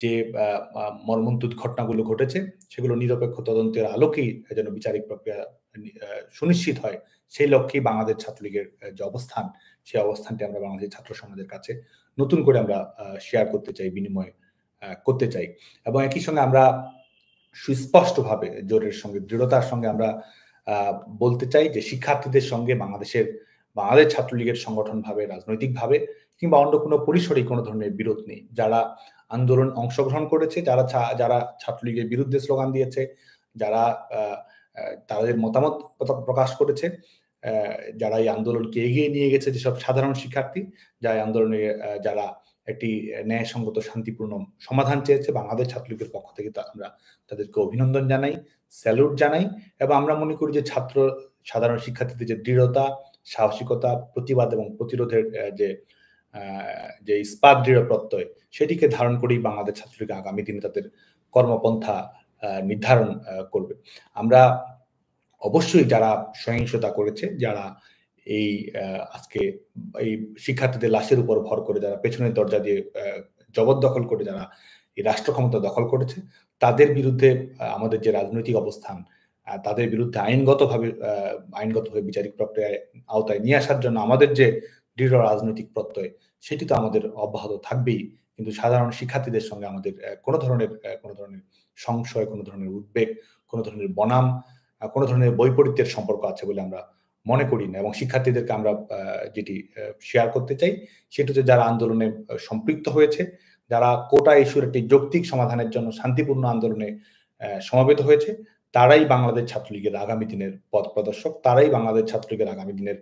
যে মর্মন্তুদ ঘটনাগুলো ঘটেছে সেগুলো নিরপেক্ষ তদন্তের আলোকেই যেন বিচারিক প্রক্রিয়া সুনিশ্চিত হয়, সেই লক্ষ্যেই বাংলাদেশ ছাত্রলীগের যে অবস্থান, সেই অবস্থানটি আমরা বাংলাদেশের ছাত্র সমাজের কাছে নতুন করে আমরা শেয়ার করতে চাই, বিনিময় করতে চাই। এবং একই সঙ্গে আমরা সুস্পষ্টভাবে জোরের সঙ্গে, দৃঢ়তার সঙ্গে আমরা বলতে চাই যে শিক্ষার্থীদের সঙ্গে বাংলাদেশ ছাত্রলীগের সংগঠনভাবে, রাজনৈতিকভাবে কিংবা অন্য কোনো পরিসরেই কোনো ধরনের বিরোধ নেই। যারা আন্দোলন অংশগ্রহণ করেছে, যারা ছাত্রলীগের বিরুদ্ধে স্লোগান দিয়েছে, যারা আ আ তাদের মতামত প্রকাশ করেছে, যারা এই আন্দোলনকে এগিয়ে নিয়ে গেছে, যেসব সাধারণ শিক্ষার্থী, যারা আন্দোলনে যারা একটি ন্যায়সঙ্গত শান্তিপূর্ণ সমাধান চেয়েছে, বাংলাদেশ ছাত্রলীগের পক্ষ থেকে আমরা তাদেরকে অভিনন্দন জানাই, স্যালুট জানাই এবং আমরা মনে করি যে সাধারণ শিক্ষার্থীদের যে দৃঢ়তা, সাহসিকতা, প্রতিবাদ এবং প্রতিরোধের যে ইস্পাত দৃঢ় প্রত্যয়, সেটিকে ধারণ করেই বাংলাদেশ ছাত্রলীগ আগামী দিনে তাদের কর্মপন্থা নির্ধারণ করবে। আমরা অবশ্যই যারা সহিংসতা করেছে, যারা এই আজকে এই শিক্ষার্থীদের লাশের উপর ভর করে যারা পেছনের দরজা দিয়ে জবরদখল করে যারা এই রাষ্ট্র ক্ষমতা দখল করেছে, তাদের বিরুদ্ধে আমাদের যে রাজনৈতিক অবস্থান, তাদের বিরুদ্ধে আইনগতভাবে বিচারিক প্রক্রিয়ায় আওতায় নিয়ে আসার জন্য আমাদের যে দৃঢ় রাজনৈতিক প্রত্যয়, সেটি তো আমাদের অব্যাহত থাকবেই। কিন্তু সাধারণ শিক্ষার্থীদের সঙ্গে আমাদের কোনো ধরনের সংশয়, কোনো ধরনের উদ্বেগ, কোনো ধরনের বনাম কোনো ধরনের বৈপরীত্যের সম্পর্ক আছে বলে আমরা মনে করি না। এবং শিক্ষার্থীদেরকে আমরা যেটি শেয়ার করতে চাই, সেটি হচ্ছে যারা আন্দোলনে সম্পৃক্ত হয়েছে, যারা কোটা ইস্যুর একটি যৌক্তিক সমাধানের জন্য শান্তিপূর্ণ আন্দোলনে সমবেত হয়েছে, তারাই বাংলাদেশ ছাত্রলীগের আগামী দিনের পথ প্রদর্শক, তারাই বাংলাদেশ ছাত্রলীগের আগামী দিনের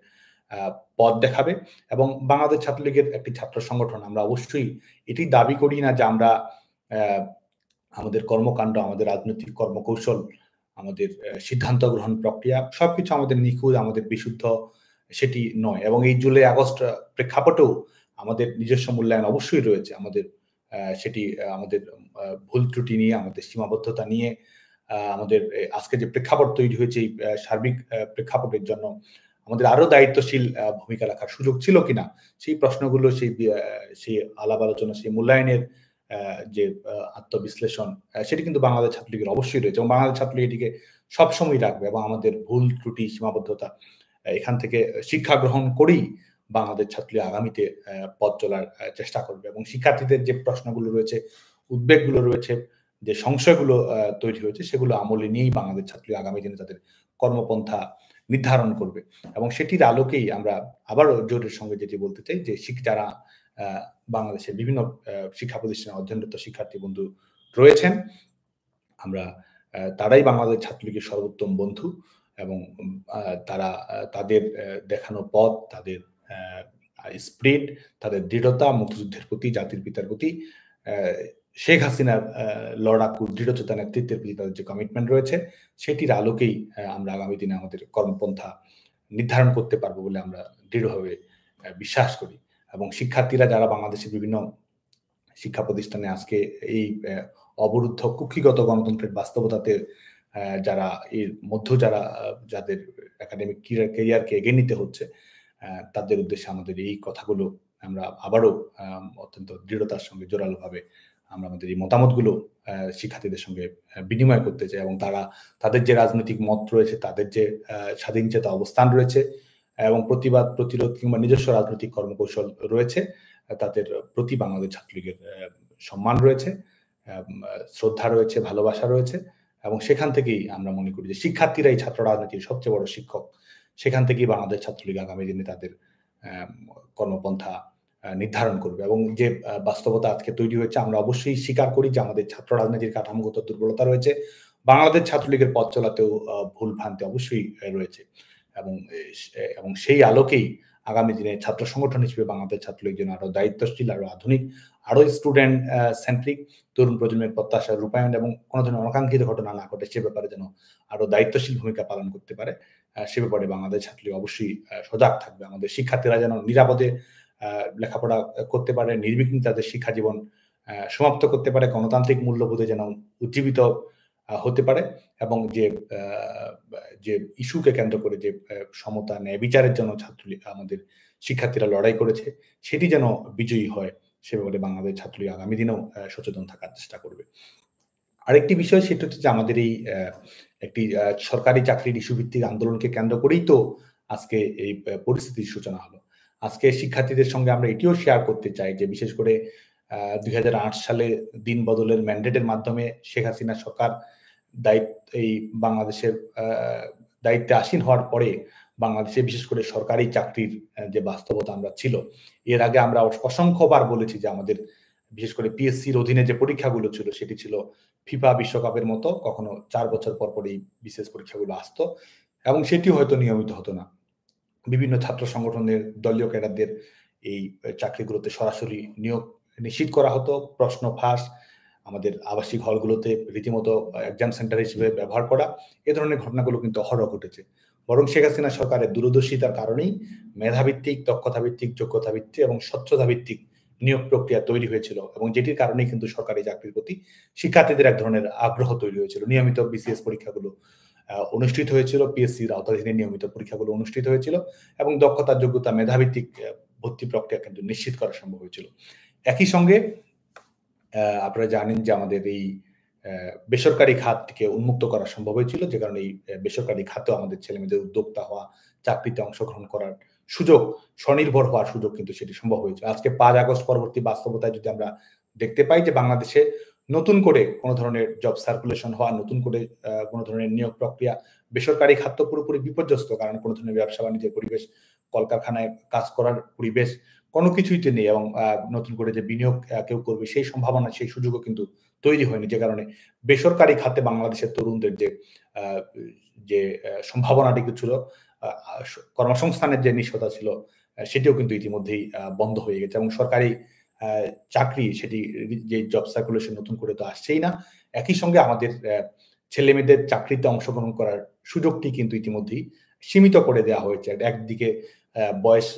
পথ দেখাবে। এবং বাংলাদেশ ছাত্রলীগের একটি ছাত্র সংগঠন, আমরা অবশ্যই এটি দাবি করি না যে আমরা আমাদের কর্মকাণ্ড, আমাদের রাজনৈতিক কর্মকৌশল, আমাদের সিদ্ধান্ত গ্রহণ প্রক্রিয়া সবকিছু আমাদের নিখুঁত, আমাদের বিশুদ্ধ, সেটি নয়। এবং এই জুলাই আগস্ট প্রেক্ষাপটেও আমাদের নিজস্ব মূল্যায়ন অবশ্যই রয়েছে। সেটি আমাদের ভুল ত্রুটি নিয়ে, আমাদের সীমাবদ্ধতা নিয়ে, আমাদের আজকে যে প্রেক্ষাপট তৈরি হয়েছে, এই সার্বিক প্রেক্ষাপটের জন্য আমাদের আরো দায়িত্বশীল ভূমিকা রাখার সুযোগ ছিল কিনা, সেই প্রশ্নগুলো, সেই আলাপ আলোচনা, সেই মূল্যায়নের যে আত্মবিশ্লেষণ, সেটি কিন্তু বাংলাদেশ ছাত্রলীগের অবশ্যই রয়েছে এবং বাংলাদেশ ছাত্রলীগ এটিকে সবসময় রাখবে এবং আমাদের ভুল ত্রুটি, সীমাবদ্ধতা এখান থেকে শিক্ষা গ্রহণ করেই বাংলাদেশ ছাত্রলীগ আগামীতে পথ চলার চেষ্টা করবে। এবং শিক্ষার্থীদের যে প্রশ্নগুলো রয়েছে, উদ্বেগগুলো রয়েছে, যে সংশয়গুলো তৈরি হয়েছে, সেগুলো আমলে নিয়েই বাংলাদেশ ছাত্রলীগ আগামী দিনে তাদের কর্মপন্থা নির্ধারণ করবে। এবং সেটির আলোকেই আমরা আবারও জোরের সঙ্গে যেটি বলতে চাই যে যারা বাংলাদেশের বিভিন্ন শিক্ষা প্রতিষ্ঠানে অধ্যয়নরত শিক্ষার্থী বন্ধু রয়েছেন, তারাই বাংলাদেশ ছাত্রলীগের সর্বোত্তম বন্ধু এবং তারা তাদের দেখানো পথ, তাদের স্পিরিট, তাদের দৃঢ়তা, মুক্তিযুদ্ধের প্রতি, জাতির পিতার প্রতি, শেখ হাসিনার লড়াকু দৃঢ়চেতা নেতৃত্বের প্রতি তাদের যে কমিটমেন্ট রয়েছে, সেটির আলোকেই আমরা আগামী দিনে আমাদের কর্মপন্থা নির্ধারণ করতে পারবো বলে আমরা দৃঢ়ভাবে বিশ্বাস করি। এবং শিক্ষার্থীরা যারা বাংলাদেশের বিভিন্ন শিক্ষা প্রতিষ্ঠানে আজকে এই অবরুদ্ধ কুক্ষিগত গণতন্ত্রের বাস্তবতাতে যারা এর মধ্যে যাদের একাডেমিক ক্যারিয়ারকে এগিয়ে নিতে হচ্ছে, তাদের উদ্দেশ্যে আমাদের এই কথাগুলো আমরা আবারও অত্যন্ত দৃঢ়তার সঙ্গে জোরালোভাবে আমরা আমাদের এই মতামতগুলো শিক্ষার্থীদের সঙ্গে বিনিময় করতে চাই। এবং তাদের যে রাজনৈতিক মত রয়েছে, তাদের যে স্বাধীন চেতা অবস্থান রয়েছে এবং প্রতিবাদ, প্রতিরোধ কিংবা নিজস্ব রাজনৈতিক কর্মকৌশল রয়েছে, তাদের প্রতি বাংলাদেশ ছাত্রলীগের সম্মান রয়েছে, শ্রদ্ধা রয়েছে, ভালোবাসা রয়েছে। এবং সেখান থেকেই আমরা মনে করি যে শিক্ষার্থীরাই ছাত্র রাজনীতির সবচেয়ে বড় শিক্ষক। সেখান থেকেই বাংলাদেশ ছাত্রলীগ আগামী দিনে তাদের কর্মপন্থা নির্ধারণ করবে। এবং যে বাস্তবতা আজকে তৈরি হয়েছে, আমরা অবশ্যই স্বীকার করি যে আমাদের ছাত্র রাজনীতির কাঠামোগত দুর্বলতা রয়েছে, বাংলাদেশ ছাত্রলীগের পথ চলাতেও ভুল ভ্রান্তি অবশ্যই রয়েছে। এবং সেই আলোকেই আগামী দিনে ছাত্র সংগঠন হিসেবে বাংলাদেশ ছাত্রলীগ যেন আরো দায়িত্বশীল, আরো আধুনিক, আরো স্টুডেন্ট সেন্ট্রিক, তরুণ প্রজন্মের প্রত্যাশার রূপায়ণ এবং কোনো ধরনের অনাকাঙ্ক্ষিত ঘটনা না ঘটে, সে ব্যাপারে যেন আরো দায়িত্বশীল ভূমিকা পালন করতে পারে, সে ব্যাপারে বাংলাদেশ ছাত্রলীগ অবশ্যই সজাগ থাকবে। আমাদের শিক্ষার্থীরা যেন নিরাপদে লেখাপড়া করতে পারে, নির্বিঘ্নে তাদের শিক্ষা জীবন সমাপ্ত করতে পারে, গণতান্ত্রিক মূল্যবোধে যেন উজ্জীবিত হতে পারে এবং যে ইস্যুকে কেন্দ্র করে যে সমতা, ন্যায় বিচারের জন্য আমাদের শিক্ষার্থীরা লড়াই করেছে, সেটি যেন বিজয়ী হয়, সে ব্যাপারে বাংলাদেশ ছাত্রলীগ আগামী দিনেও সচেতন থাকার চেষ্টা করবে। আরেকটি বিষয় সেটা হচ্ছে যে আমাদের এই একটি সরকারি চাকরির ইস্যু ভিত্তিক আন্দোলনকে কেন্দ্র করেই তো আজকে এই পরিস্থিতির সূচনা হলো। আজকে শিক্ষার্থীদের সঙ্গে আমরা এটিও শেয়ার করতে চাই যে বিশেষ করে ২০০৮ সালে দিন বদলের ম্যান্ডেটের মাধ্যমে শেখ হাসিনা সরকার এই বাংলাদেশের দায়িত্বে আসীন হওয়ার পরে বাংলাদেশে বিশেষ করে সরকারি চাকরির যে বাস্তবতা আমরা ছিল, এর আগে আমরা অসংখ্যবার বলেছি যে আমাদের বিশেষ করে পিএসসির অধীনে যে পরীক্ষাগুলো ছিল সেটি ছিল ফিফা বিশ্বকাপের মতো, কখনো ৪ বছর পর পর এই বিশেষ পরীক্ষাগুলো আসতো এবং সেটিও হয়তো নিয়মিত হতো না। বিভিন্ন ছাত্র সংগঠনের দলীয় ক্যাডারদের এই চাকরিগুলোতে সরাসরি নিয়োগ নিশ্চিত করা হতো। প্রশ্ন ফাঁস, আমাদের আবাসিক হলগুলোতে রীতিমতো এক্সাম সেন্টার হিসেবে ব্যবহার করা, এ ধরনের ঘটনাগুলো কিন্তু অহরহ ঘটেছে। বরং শেখ হাসিনা সরকারের দূরদর্শিতার কারণেই মেধাভিত্তিক, দক্ষতাভিত্তিক, যোগ্যতাভিত্তিক এবং স্বচ্ছতাভিত্তিক নিয়োগ প্রক্রিয়া তৈরি হয়েছিল এবং যেটির কারণেই কিন্তু সরকারি চাকরির প্রতি শিক্ষার্থীদের এক ধরনের আগ্রহ তৈরি হয়েছিল। নিয়মিত বিসিএস পরীক্ষাগুলো অনুষ্ঠিত হয়েছিল, পিএসসির আওতাধীনে নিয়মিত পরীক্ষাগুলো অনুষ্ঠিত হয়েছিল এবং দক্ষতা, যোগ্যতা, মেধাভিত্তিক ভর্তি প্রক্রিয়া কিন্তু নিশ্চিত করা সম্ভব হয়েছিল। একই সঙ্গে আপনারা জানেন যে আমাদের এই বেসরকারি খাতকে উন্মুক্ত করা সম্ভব হয়েছিল, যে কারণে এই বেসরকারি খাতেও আমাদের ছেলেমেয়েদের উদ্যোক্তা হওয়া, চাকরিতে অংশগ্রহণ করার সুযোগ, স্বনির্ভর হওয়ার সুযোগ কিন্তু সেটি সম্ভব হয়েছে। আজকে ৫ আগস্ট পরবর্তী বাস্তবতায় যদি আমরা দেখতে পাই যে বাংলাদেশে নতুন করে কোন ধরনের জব সার্কুলেশন হওয়া, নতুন করে কোন ধরনের নিয়োগ প্রক্রিয়া, বেসরকারি খাত তো পুরোপুরি বিপর্যস্ত, কারণ কোন ধরনের ব্যবসা বাণিজ্যের পরিবেশ, কলকারখানায় কাজ করার পরিবেশ কোনো কিছুইতে নেই এবং নতুন করে যে বিনিয়োগ কেউ করবে সেই সম্ভাবনা, সেই সুযোগও কিন্তু তৈরি হয়নি, যে কারণে বেসরকারি খাতে বাংলাদেশের তরুণদের যে সম্ভাবনাটুকু ছিল, কর্মসংস্থানের যে নিশ্চয়তা ছিল, সেটিও কিন্তু ইতিমধ্যেই বন্ধ হয়ে গেছে এবং সরকারি চাকরি সেটি যে জব সার্কুলেশন নতুন করে তো আসছেই না। একই সঙ্গে আমাদের ছেলেমেয়েদের চাকরিতে অংশগ্রহণ করার সুযোগটি কিন্তু ইতিমধ্যেই সীমিত করে দেওয়া হয়েছে। একদিকে বয়স,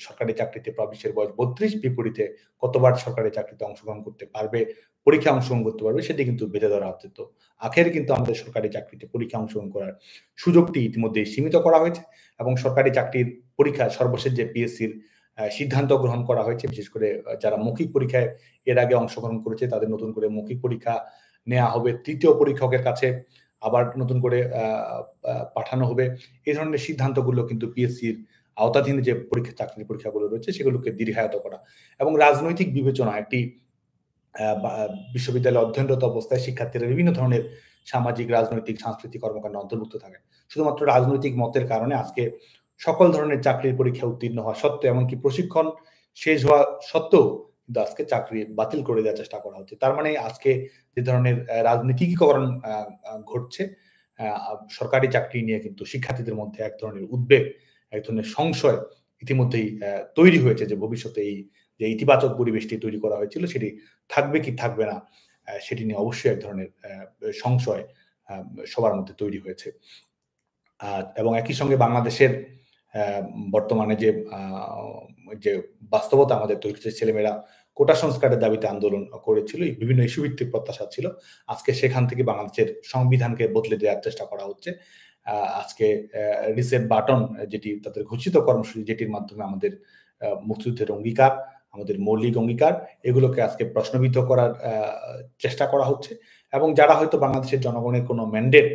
সরকারি চাকরিতে প্রবেশের বয়স ৩২, বিপরীতে কতবার সরকারি চাকরিতে অংশগ্রহণ করতে পারবে, পরীক্ষায় অংশগ্রহণ করতে পারবে, সেটি কিন্তু বেঁধে ধরা হচ্ছে। তো আখের কিন্তু আমাদের সরকারি চাকরিতে পরীক্ষায় অংশগ্রহণ করার সুযোগটি ইতিমধ্যেই সীমিত করা হয়েছে এবং সরকারি চাকরির পরীক্ষা সর্বশেষ যে পিএসসির সিদ্ধান্ত গ্রহণ করা হয়েছে, বিশেষ করে যারা মৌখিক পরীক্ষায় এর আগে অংশগ্রহণ করেছে তাদের নতুন করে মৌখিক পরীক্ষা নেওয়া হবে, তৃতীয় পরীক্ষকের কাছে আবার নতুন করে পাঠানো হবে। এই ধরনের সিদ্ধান্তগুলো কিন্তু পিএসসির আওতাধীন যে চাকরির পরীক্ষাগুলো রয়েছে সেগুলোকে দীর্ঘায়িত করা এবং রাজনৈতিক বিবেচনা, একটি বিশ্ববিদ্যালয়ে অধ্যয়নরত অবস্থায় শিক্ষার্থীরা বিভিন্ন ধরনের সামাজিক, রাজনৈতিক, সাংস্কৃতিক কর্মকাণ্ডে অন্তর্ভুক্ত থাকে। শুধুমাত্র রাজনৈতিক মতের কারণে আজকে সকল ধরনের চাকরির পরীক্ষা উত্তীর্ণ হওয়া সত্ত্বেও, এমনকি প্রশিক্ষণ শেষ হওয়া সত্ত্বেও কিন্তু আজকে চাকরি বাতিল করে দেওয়ার চেষ্টা করা হচ্ছে। তার মানে আজকে যে ধরনের রাজনীতিকীকরণ ঘটছে, সরকারি চাকরি নিয়ে কিন্তু শিক্ষার্থীদের মধ্যে এক ধরনের উদ্বেগ, এক ধরনের সংশয় ইতিমধ্যেই তৈরি হয়েছে যে ভবিষ্যতে এই যে ইতিবাচক পরিবেশটি তৈরি করা হয়েছিল সেটি থাকবে কি থাকবে না, সেটি নিয়ে অবশ্যই এক ধরনের সংশয় সবার মধ্যে তৈরি হয়েছে। এবং একই সঙ্গে বাংলাদেশের বর্তমানে যে বাস্তবতা আমাদের তৈরি হচ্ছে, ছেলেমেয়েরা কোটা সংস্কারের দাবিতে আন্দোলন করেছিল, বিভিন্ন ইস্যু ভিত্তিক প্রত্যাশা ছিল। আজকে সেখান থেকে বাংলাদেশের সংবিধানকে বদলে দেওয়ার চেষ্টা করা হচ্ছে। আজকে রিসেট বাটন, যেটি তাদের ঘোষিত কর্মসূচি, যেটির মাধ্যমে আমাদের মুক্তিযুদ্ধের অঙ্গীকার, আমাদের মৌলিক অঙ্গীকার, এগুলোকে আজকে প্রশ্নবিদ্ধ করার চেষ্টা করা হচ্ছে এবং যারা হয়তো বাংলাদেশের জনগণের কোনো ম্যান্ডেট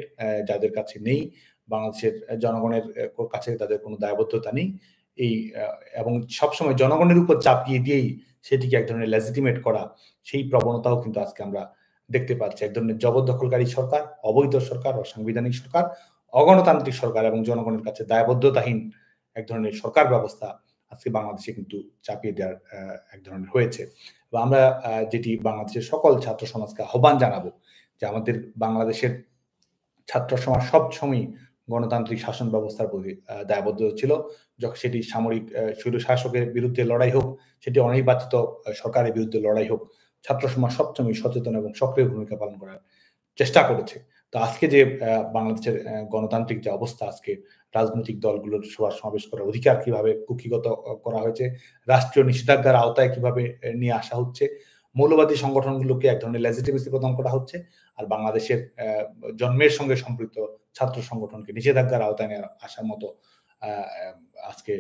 যাদের কাছে নেই, বাংলাদেশের জনগণের কাছে তাদের কোনো দায়বদ্ধতা নেই, এবং সবসময় জনগণের উপর চাপিয়ে দিয়েই সেটিকে এক ধরনের লেজিটিমেট করা, সেই প্রবণতাও কিন্তু আজকে আমরা দেখতে পাচ্ছি। এক ধরনের জবরদখলকারী সরকার, অবৈধ সরকার, অসাংবিধানিক সরকার, অগণতান্ত্রিক সরকার এবং জনগণের কাছে দায়বদ্ধতাহীন এক ধরনের সরকার ব্যবস্থা আজকে বাংলাদেশে কিন্তু চাপিয়ে দেওয়ার এক ধরনের হয়েছে। আমরা যেটি বাংলাদেশের সকল ছাত্র সমাজকে আহ্বান জানাবো যে আমাদের বাংলাদেশের ছাত্র সমাজ সবসময় গণতান্ত্রিক শাসন ব্যবস্থার প্রতি দায়বদ্ধ ছিল। যখন সেটি সামরিক স্বৈরশাসকের বিরুদ্ধে লড়াই হোক, সেটি অনির্বাচিত সরকারের বিরুদ্ধে লড়াই হোক, ছাত্র সমাজ সবসময় সচেতন এবং সক্রিয় ভূমিকা পালন করার চেষ্টা করেছে। তো আজকে যে বাংলাদেশের গণতান্ত্রিক যে অবস্থা, আজকে রাজনৈতিক দলগুলোর সভা সমাবেশ করার অধিকার কিভাবে কুক্ষিগত করা হয়েছে, রাষ্ট্রীয় নিষেধাজ্ঞার আওতায় কিভাবে নিয়ে আসা হচ্ছে, মৌলবাদী সংগঠনগুলোকে এক ধরনের লেজিটিমেসি প্রদান করা হচ্ছে, আর বাংলাদেশের জন্মের সঙ্গে সম্পৃক্ত ছাত্র সংগঠনকে নিষেধাজ্ঞার আওতায় নিয়ে আসার মতো আজকে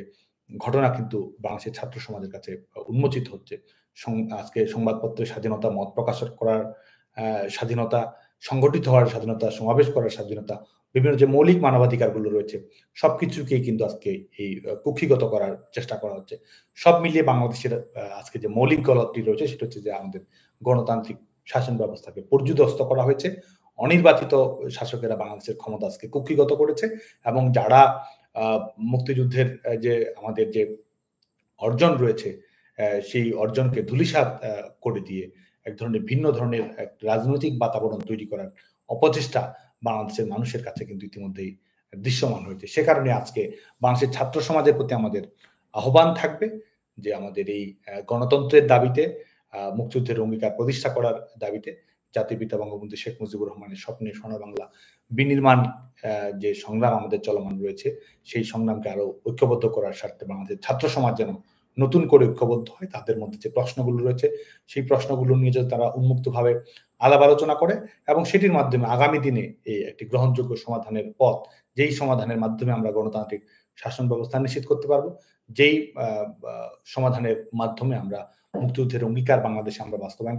ঘটনা কিন্তু বাংলাদেশের ছাত্র সমাজের কাছে উন্মোচিত হচ্ছে। আজকে সংবাদপত্রের স্বাধীনতা, মত প্রকাশ করার স্বাধীনতা, সংগঠিত হওয়ার স্বাধীনতা, সমাবেশ করার স্বাধীনতা, বিভিন্ন যে মৌলিক মানবাধিকারগুলো রয়েছে সবকিছুকেই কিন্তু আজকে এই কুক্ষিগত করার চেষ্টা করা হচ্ছে। সব মিলিয়ে বাংলাদেশের আজকে যে মৌলিক গলদটি রয়েছে সেটা হচ্ছে যে আমাদের গণতান্ত্রিক শাসন ব্যবস্থাকে পর্যুদস্ত করা হয়েছে। অনির্বাচিত শাসকেরা বাংলাদেশের ক্ষমতা আজকে কুক্ষিগত করেছে এবং যারা মুক্তিযুদ্ধের যে আমাদের যে অর্জন রয়েছে সেই অর্জনকে ধূলিসাৎ করে দিয়ে এক ধরনের ভিন্ন ধরনের এক রাজনৈতিক বাতাবরণ তৈরি করার অপচেষ্টা বাংলাদেশের মানুষের কাছে কিন্তু ইতিমধ্যেই দৃশ্যমান হয়েছে। সে কারণে আজকে বাংলাদেশের ছাত্র সমাজের প্রতি আমাদের আহ্বান থাকবে যে আমাদের এই গণতন্ত্রের দাবিতে, মুক্তিযুদ্ধের অঙ্গীকার প্রতিষ্ঠা করার দাবিতে জাতির পিতা বঙ্গবন্ধু শেখ মুজিবুর রহমানের স্বপ্নের সোনার বাংলা বিনির্মাণ যে সংগ্রাম আমাদের চলমান রয়েছে সেই সংগ্রামকে আরো ঐক্যবদ্ধ করার স্বার্থে বাংলাদেশের ছাত্র সমাজ যেন নতুন করে ঐক্যবদ্ধ হয়, তাদের মধ্যে যে প্রশ্নগুলো রয়েছে সেই প্রশ্নগুলো নিয়ে যদি তারা উন্মুক্তভাবে আলাপ আলোচনা করে এবং সেটির মাধ্যমে আগামী দিনে এই একটি গ্রহণযোগ্য সমাধানের পথ, যেই সমাধানের মাধ্যমে আমরা গণতান্ত্রিক শাসন ব্যবস্থা নিশ্চিত করতে পারবো, যেই সমাধানের মাধ্যমে আমরা মুক্তিযুদ্ধের অঙ্গীকার বাংলাদেশে আমরা বাস্তবায়ন